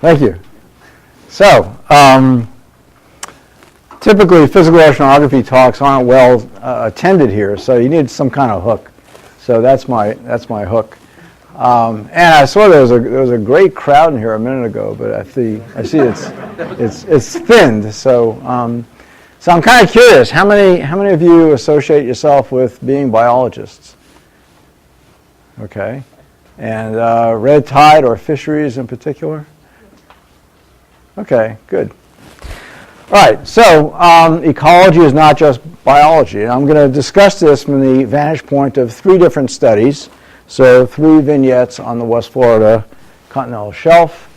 Thank you. So, typically physical oceanography talks aren't well attended here, so you need some kind of hook. So that's my hook. And I saw there was a great crowd in here a minute ago, but I see it's thinned. So so I'm kind of curious. How many of you associate yourself with being biologists? Okay, and red tide or fisheries in particular? Okay, good. All right, so ecology is not just biology. And I'm going to discuss this from the vantage point of 3 different studies. So 3 vignettes on the West Florida continental shelf.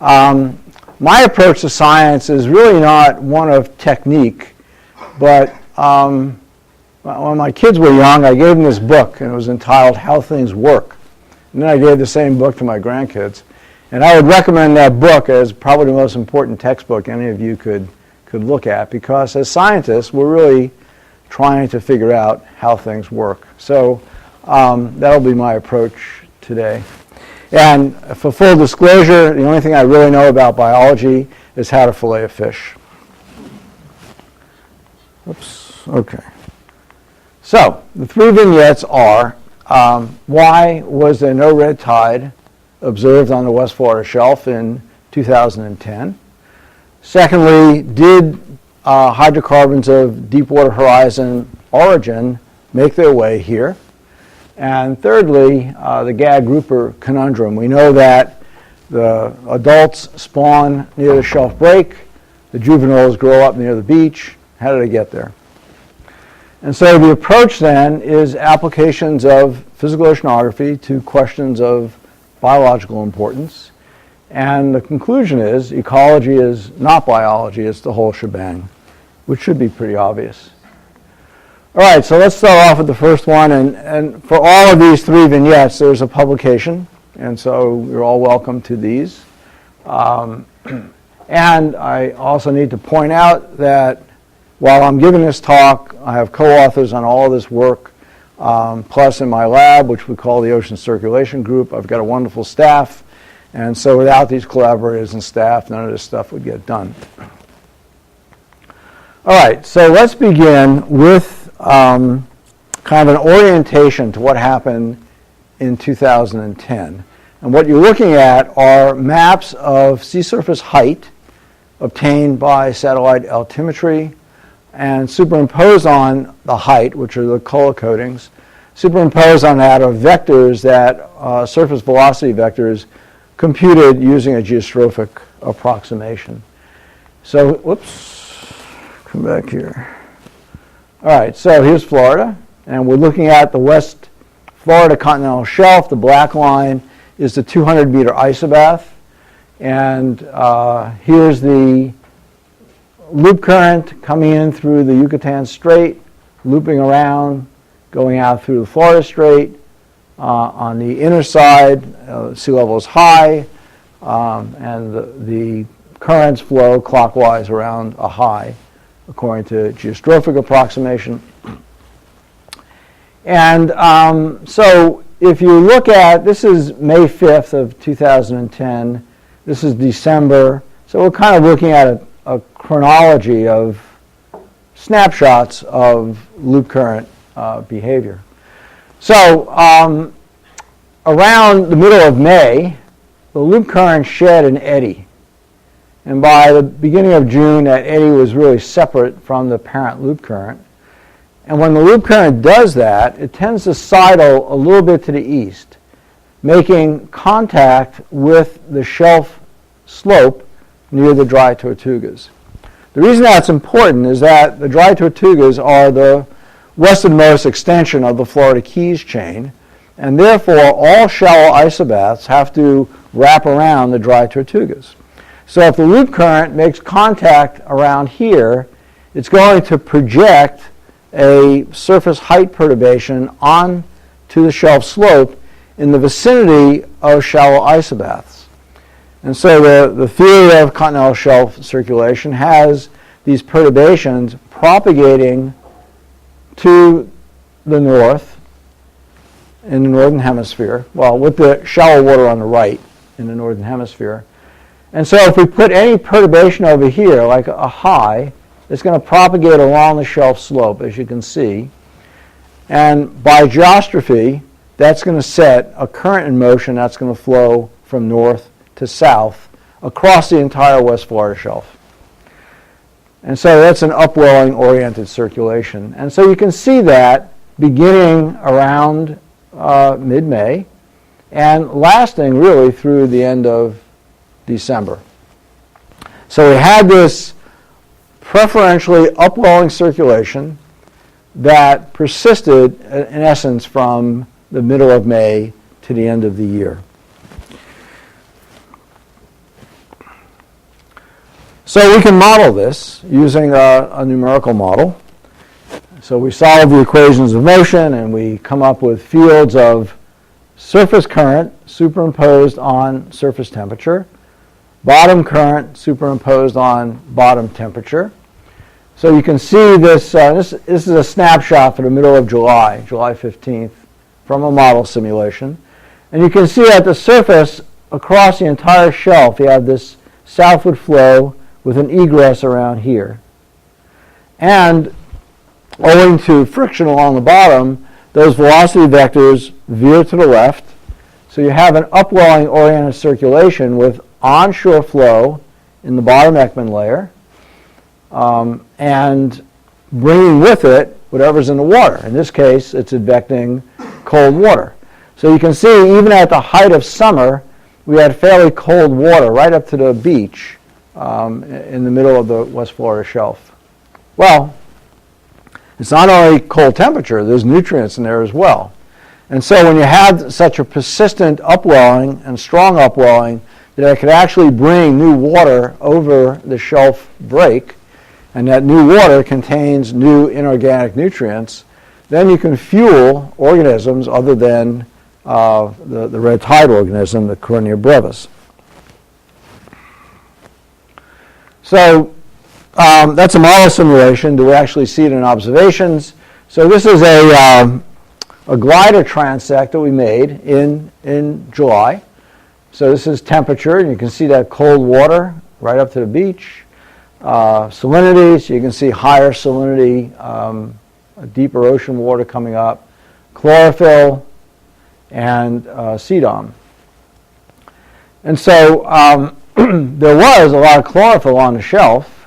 My approach to science is really not one of technique, but when my kids were young, I gave them this book, and it was entitled How Things Work. And then I gave the same book to my grandkids. And I would recommend that book as probably the most important textbook any of you could look at, because as scientists, we're really trying to figure out how things work. So that'll be my approach today. And for full disclosure, the only thing I really know about biology is how to fillet a fish. Oops, okay. So the 3 vignettes are, why was there no red tide observed on the West Florida shelf in 2010? Secondly, did hydrocarbons of Deepwater Horizon origin make their way here? And thirdly, the gag grouper conundrum. We know that the adults spawn near the shelf break, the juveniles grow up near the beach. How did they get there? And so the approach then is applications of physical oceanography to questions of biological importance. And the conclusion is ecology is not biology, it's the whole shebang, which should be pretty obvious. All right, so let's start off with the first one. And for all of these 3 vignettes, there's a publication. And so you're all welcome to these. And I also need to point out that while I'm giving this talk, I have co-authors on all of this work. Plus in my lab, which we call the Ocean Circulation Group, I've got a wonderful staff. And so without these collaborators and staff, none of this stuff would get done. All right, so let's begin with kind of an orientation to what happened in 2010. And what you're looking at are maps of sea surface height obtained by satellite altimetry, and superimposed on the height, which are the color codings, superimposed on that are vectors that surface velocity vectors computed using a geostrophic approximation. So, whoops, come back here. All right, so here's Florida, and we're looking at the West Florida continental shelf. The black line is the 200-meter isobath, and here's the loop current coming in through the Yucatan Strait, looping around, going out through the Florida Strait. On the inner side, sea level is high, and the currents flow clockwise around a high, according to geostrophic approximation. And so if you look at, this is May 5th of 2010, this is December, so we're kind of looking at a chronology of snapshots of loop current behavior. So around the middle of May, the loop current shed an eddy. And by the beginning of June, that eddy was really separate from the parent loop current. And when the loop current does that, it tends to sidle a little bit to the east, making contact with the shelf slope near the dry Tortugas. The reason that's important is that the dry Tortugas are the westernmost extension of the Florida Keys chain, and therefore all shallow isobaths have to wrap around the dry Tortugas. So if the loop current makes contact around here, it's going to project a surface height perturbation onto the shelf slope in the vicinity of shallow isobaths. And so the theory of continental shelf circulation has these perturbations propagating to the north in the northern hemisphere, well, with the shallow water on the right in the northern hemisphere, And so if we put any perturbation over here, like a high, it's going to propagate along the shelf slope, as you can see. And by geostrophy, that's going to set a current in motion that's going to flow from north to south across the entire West Florida shelf. And so that's an upwelling oriented circulation. And so you can see that beginning around mid-May and lasting really through the end of December. So we had this preferentially upwelling circulation that persisted in essence from the middle of May to the end of the year. So we can model this using a numerical model. So we solve the equations of motion and we come up with fields of surface current superimposed on surface temperature, bottom current superimposed on bottom temperature. So you can see this, this is a snapshot for the middle of July, July 15th, from a model simulation. And you can see at the surface across the entire shelf, you have this southward flow with an egress around here. And owing to friction along the bottom, those velocity vectors veer to the left. So you have an upwelling oriented circulation with onshore flow in the bottom Ekman layer and bringing with it whatever's in the water. In this case, it's advecting cold water. So you can see even at the height of summer, we had fairly cold water right up to the beach in the middle of the West Florida shelf. Well, it's not only cold temperature, there's nutrients in there as well. And so when you have such a persistent upwelling and strong upwelling that it could actually bring new water over the shelf break, and that new water contains new inorganic nutrients, then you can fuel organisms other than the red tide organism, the Coronia brevis. So that's a model simulation. Do we actually see it in observations? So this is a glider transect that we made in July. So this is temperature, and you can see that cold water right up to the beach. Salinity, so you can see higher salinity, deeper ocean water coming up. Chlorophyll, and CDOM. And so there was a lot of chlorophyll on the shelf,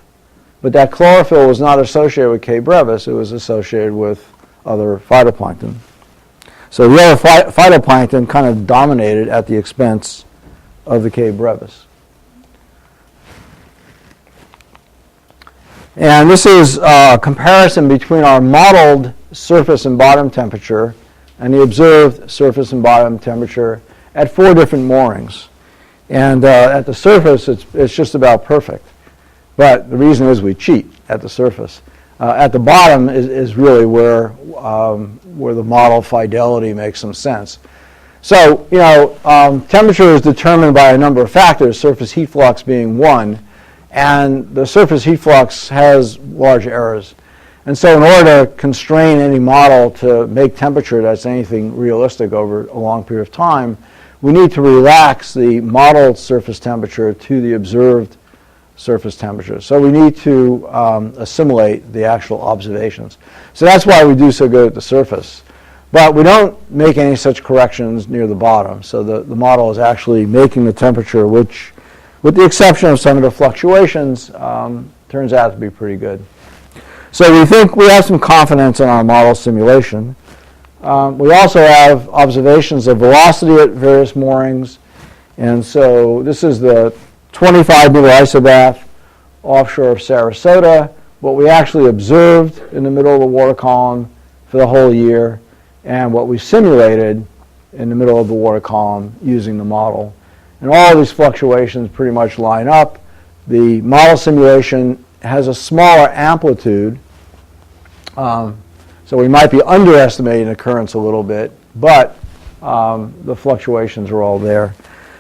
but that chlorophyll was not associated with K. brevis. It was associated with other phytoplankton. So the other phytoplankton kind of dominated at the expense of the K. brevis. And this is a comparison between our modeled surface and bottom temperature and the observed surface and bottom temperature at 4 different moorings. And at the surface, it's just about perfect. But the reason is we cheat at the surface. At the bottom is really where the model fidelity makes some sense. So, temperature is determined by a number of factors, surface heat flux being one, and the surface heat flux has large errors. And so in order to constrain any model to make temperature that's anything realistic over a long period of time, we need to relax the modeled surface temperature to the observed surface temperature. So we need to assimilate the actual observations. So that's why we do so good at the surface. But we don't make any such corrections near the bottom. So the model is actually making the temperature, which, with the exception of some of the fluctuations, turns out to be pretty good. So we think we have some confidence in our model simulation. We also have observations of velocity at various moorings. And so this is the 25-meter isobath offshore of Sarasota, what we actually observed in the middle of the water column for the whole year, and what we simulated in the middle of the water column using the model. And all of these fluctuations pretty much line up. The model simulation has a smaller amplitude, so we might be underestimating the currents a little bit, but the fluctuations are all there.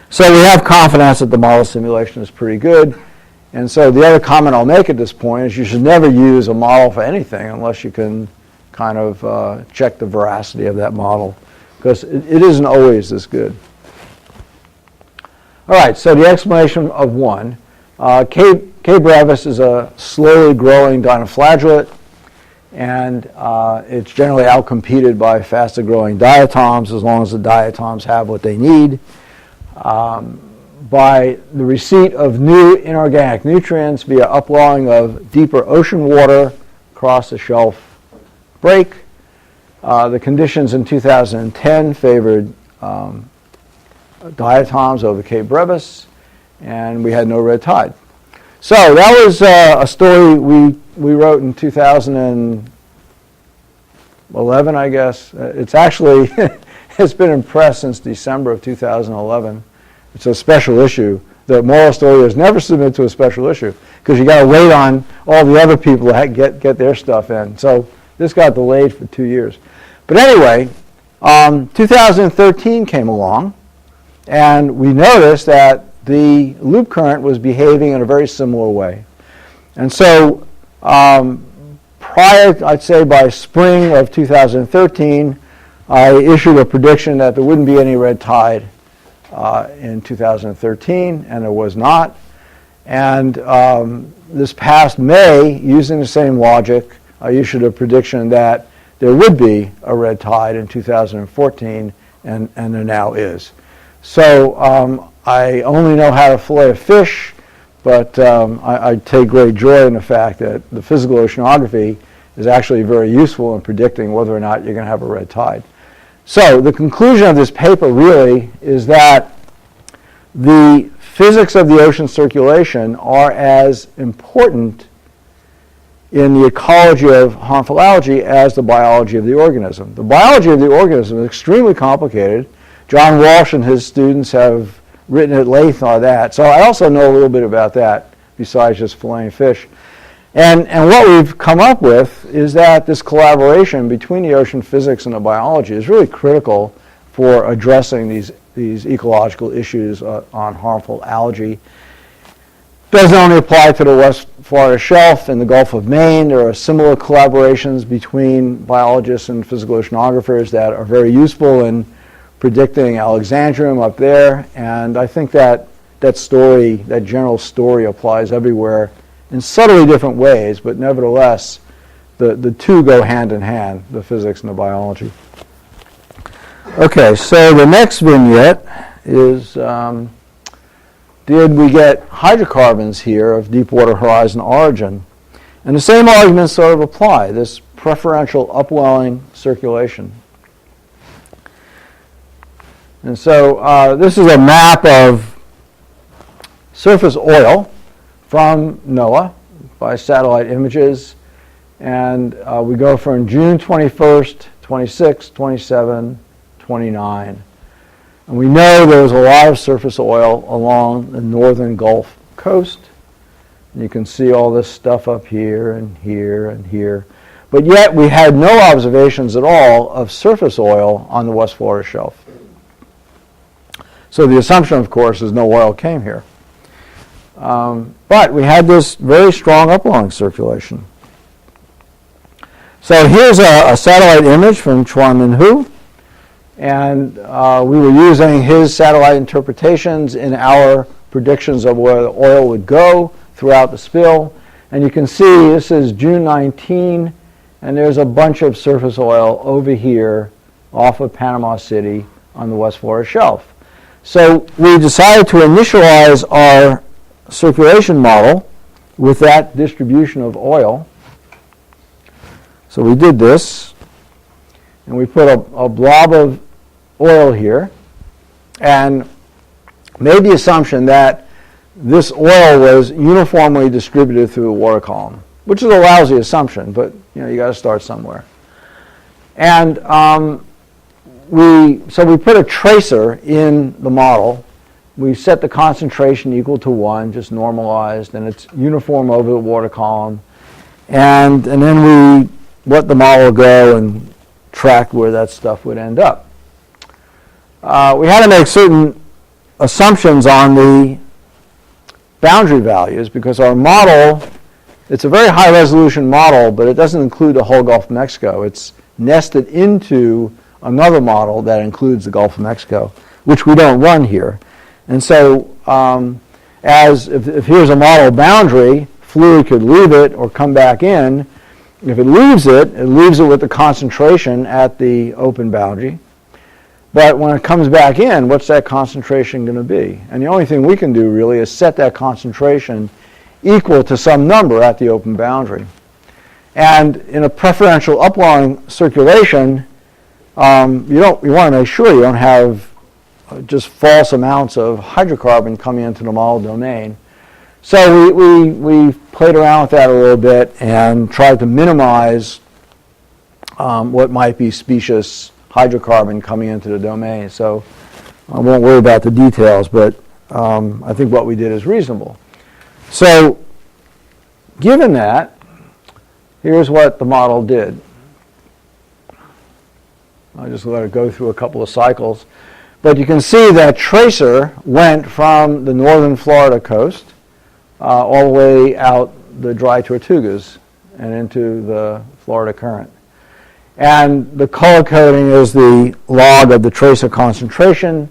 So we have confidence that the model simulation is pretty good. And so the other comment I'll make at this point is you should never use a model for anything unless you can kind of check the veracity of that model, because it isn't always this good. All right, so the explanation of one. K. brevis is a slowly growing dinoflagellate, and it's generally outcompeted by faster growing diatoms as long as the diatoms have what they need. By the receipt of new inorganic nutrients via upwelling of deeper ocean water across the shelf break. The conditions in 2010 favored diatoms over K. brevis, and we had no red tide. So that was a story we wrote in 2011, I guess. It's actually, it's been in press since December of 2011. It's a special issue. The moral story is never submit to a special issue because you got to wait on all the other people to get their stuff in. So this got delayed for 2 years. But anyway, 2013 came along, and we noticed that the loop current was behaving in a very similar way. And so prior, I'd say by spring of 2013, I issued a prediction that there wouldn't be any red tide in 2013, and there was not. And this past May, using the same logic, I issued a prediction that there would be a red tide in 2014, and there now is. So I only know how to fillet a fish, but I take great joy in the fact that the physical oceanography is actually very useful in predicting whether or not you're going to have a red tide. So the conclusion of this paper really is that the physics of the ocean circulation are as important in the ecology of harmful algae as the biology of the organism. The biology of the organism is extremely complicated. John Walsh and his students have written at length on that. So I also know a little bit about that besides just filleting fish. And what we've come up with is that this collaboration between the ocean physics and the biology is really critical for addressing these ecological issues on harmful algae. Doesn't only apply to the West Florida Shelf and the Gulf of Maine. There are similar collaborations between biologists and physical oceanographers that are very useful in predicting Alexandrium up there. And I think that story, that general story, applies everywhere in subtly different ways, but nevertheless, the two go hand in hand, the physics and the biology. Okay, so the next vignette is, did we get hydrocarbons here of deepwater horizon origin? And the same arguments sort of apply, this preferential upwelling circulation. And so this is a map of surface oil from NOAA by satellite images. And we go from June 21st, 26, 27, 29. And we know there's a lot of surface oil along the northern Gulf coast. And you can see all this stuff up here and here and here. But yet we had no observations at all of surface oil on the West Florida Shelf. So the assumption, of course, is no oil came here. But we had this very strong upwelling circulation. So here's a satellite image from Chuan Min Hu. And we were using his satellite interpretations in our predictions of where the oil would go throughout the spill. And you can see this is June 19, and there's a bunch of surface oil over here off of Panama City on the West Florida Shelf. So we decided to initialize our circulation model with that distribution of oil. So we did this, and we put a blob of oil here and made the assumption that this oil was uniformly distributed through the water column, which is a lousy assumption, but you got to start somewhere. And we put a tracer in the model. We set the concentration equal to 1, just normalized, and it's uniform over the water column. And then we let the model go and track where that stuff would end up. We had to make certain assumptions on the boundary values because our model, it's a very high resolution model, but it doesn't include the whole Gulf of Mexico. It's nested into another model that includes the Gulf of Mexico, which we don't run here. And so if here's a model boundary, fluid could leave it or come back in. If it leaves it with the concentration at the open boundary. But when it comes back in, what's that concentration going to be? And the only thing we can do really is set that concentration equal to some number at the open boundary. And in a preferential upwelling circulation, you want to make sure you don't have just false amounts of hydrocarbon coming into the model domain. So we played around with that a little bit and tried to minimize what might be specious hydrocarbon coming into the domain. So I won't worry about the details, but I think what we did is reasonable. So given that, here's what the model did. I just let it go through a couple of cycles. But you can see that tracer went from the northern Florida coast all the way out the dry Tortugas and into the Florida current. And the color coding is the log of the tracer concentration.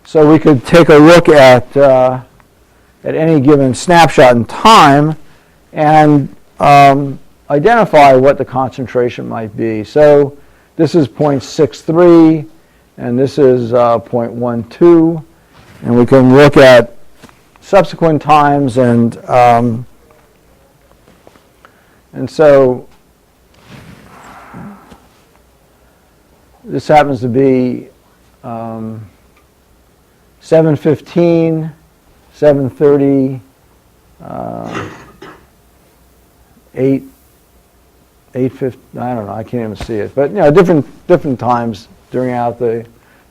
So we could take a look at any given snapshot in time and identify what the concentration might be. So this is 0.63, and this is 0.12. And we can look at subsequent times, and so this happens to be 7:15, 7:30, 8:50. I don't know. I can't even see it. But different times throughout the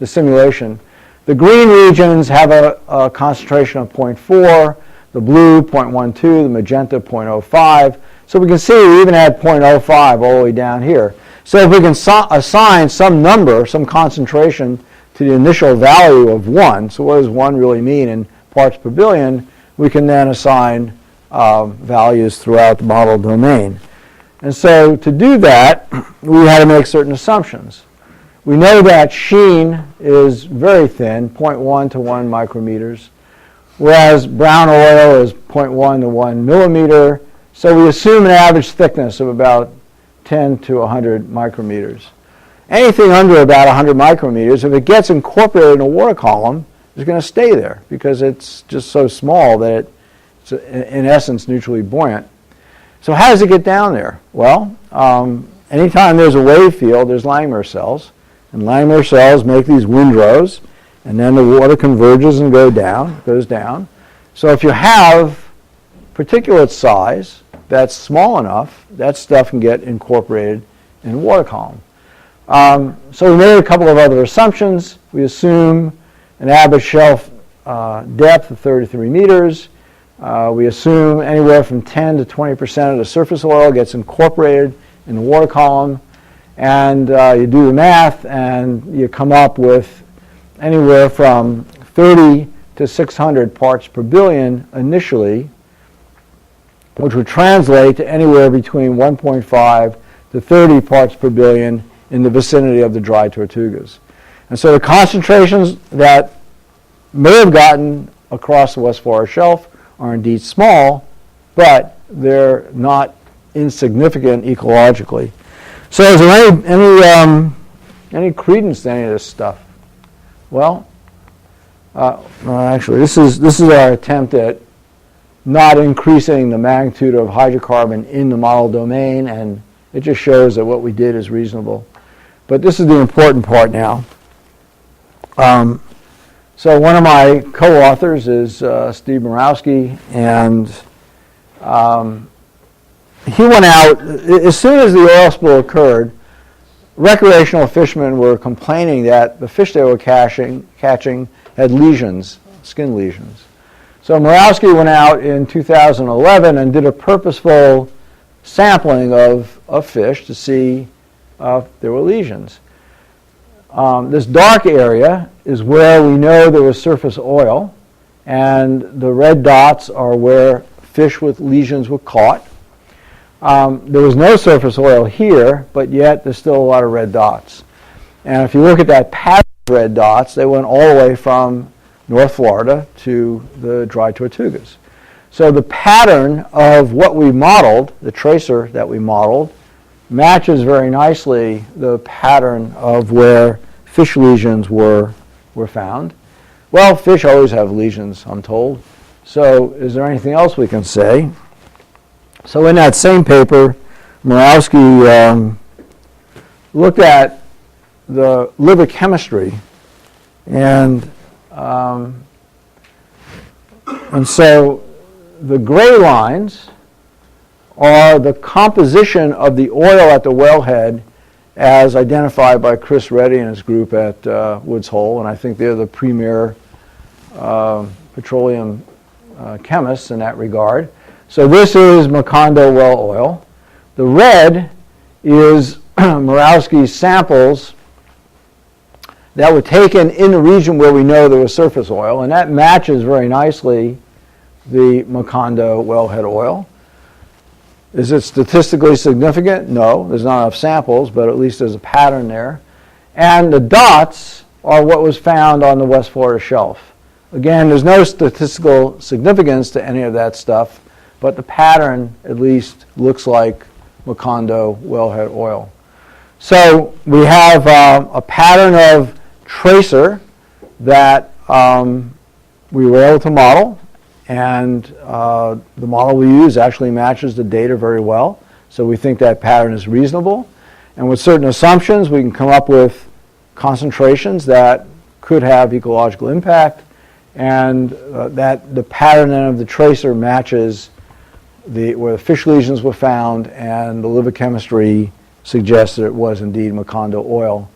simulation. The green regions have a concentration of 0.4. The blue 0.12. The magenta 0.05. So we can see we even had 0.05 all the way down here. So if we can assign some number, some concentration to the initial value of 1, so what does 1 really mean in parts per billion, we can then assign values throughout the model domain. And so to do that, we had to make certain assumptions. We know that sheen is very thin, 0.1 to 1 micrometers, whereas brown oil is 0.1 to 1 millimeter. So we assume an average thickness of about 10 to 100 micrometers. Anything under about 100 micrometers, if it gets incorporated in a water column, is going to stay there because it's just so small that it's in essence neutrally buoyant. So how does it get down there? Well, anytime there's a wave field, there's Langmuir cells. And Langmuir cells make these windrows, and then the water converges and goes down. So if you have particulate size that's small enough, that stuff can get incorporated in a water column. So we made a couple of other assumptions. We assume an average shelf depth of 33 meters. We assume anywhere from 10 to 20% of the surface oil gets incorporated in the water column. And you do the math, and you come up with anywhere from 30 to 600 parts per billion initially, which would translate to anywhere between 1.5 to 30 parts per billion in the vicinity of the dry Tortugas. And so the concentrations that may have gotten across the West Florida Shelf are indeed small, but they're not insignificant ecologically. So is there any credence to any of this stuff? Well, actually, this is our attempt at not increasing the magnitude of hydrocarbon in the model domain, and it just shows that what we did is reasonable. But this is the important part now. So one of my co-authors is Steve Murawski, and he went out, as soon as the oil spill occurred, recreational fishermen were complaining that the fish they were catching had lesions, skin lesions. So Murawski went out in 2011 and did a purposeful sampling of fish to see if there were lesions. This dark area is where we know there was surface oil, and the red dots are where fish with lesions were caught. There was no surface oil here, but yet there's still a lot of red dots. And if you look at that pattern of red dots, they went all the way from North Florida to the dry Tortugas. So the pattern of what we modeled, the tracer that we modeled, matches very nicely the pattern of where fish lesions were found. Well, fish always have lesions, I'm told. So is there anything else we can say? So in that same paper, Murawski looked at the liver chemistry, and so the gray lines are the composition of the oil at the wellhead as identified by Chris Reddy and his group at Woods Hole, and I think they're the premier petroleum chemists in that regard. So this is Macondo well oil. The red is Murawski's samples that were taken in the region where we know there was surface oil, and that matches very nicely the Macondo wellhead oil. Is it statistically significant? No, there's not enough samples, but at least there's a pattern there. And the dots are what was found on the West Florida shelf. Again, there's no statistical significance to any of that stuff, but the pattern at least looks like Macondo wellhead oil. So we have a pattern of tracer that we were able to model, and the model we use actually matches the data very well. So we think that pattern is reasonable. And with certain assumptions, we can come up with concentrations that could have ecological impact, and that the pattern of the tracer matches where the fish lesions were found, and the liver chemistry suggests that it was indeed Macondo oil.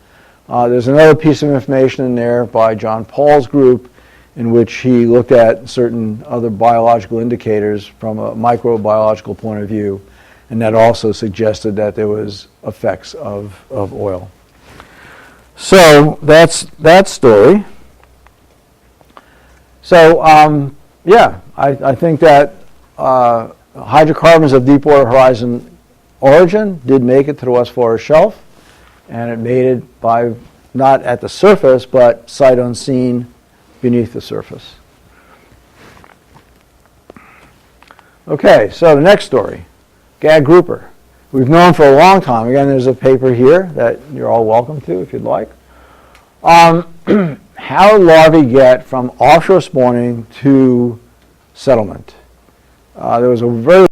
There's another piece of information in there by John Paul's group in which he looked at certain other biological indicators from a microbiological point of view, and that also suggested that there was effects of oil. So that's that story. So yeah, I think that hydrocarbons of Deepwater Horizon origin did make it to the West Florida shelf, and it made it by not at the surface, but sight unseen beneath the surface. Okay, so the next story, gag grouper. We've known for a long time. Again, there's a paper here that you're all welcome to if you'd like. How larvae get from offshore spawning to settlement. There was a very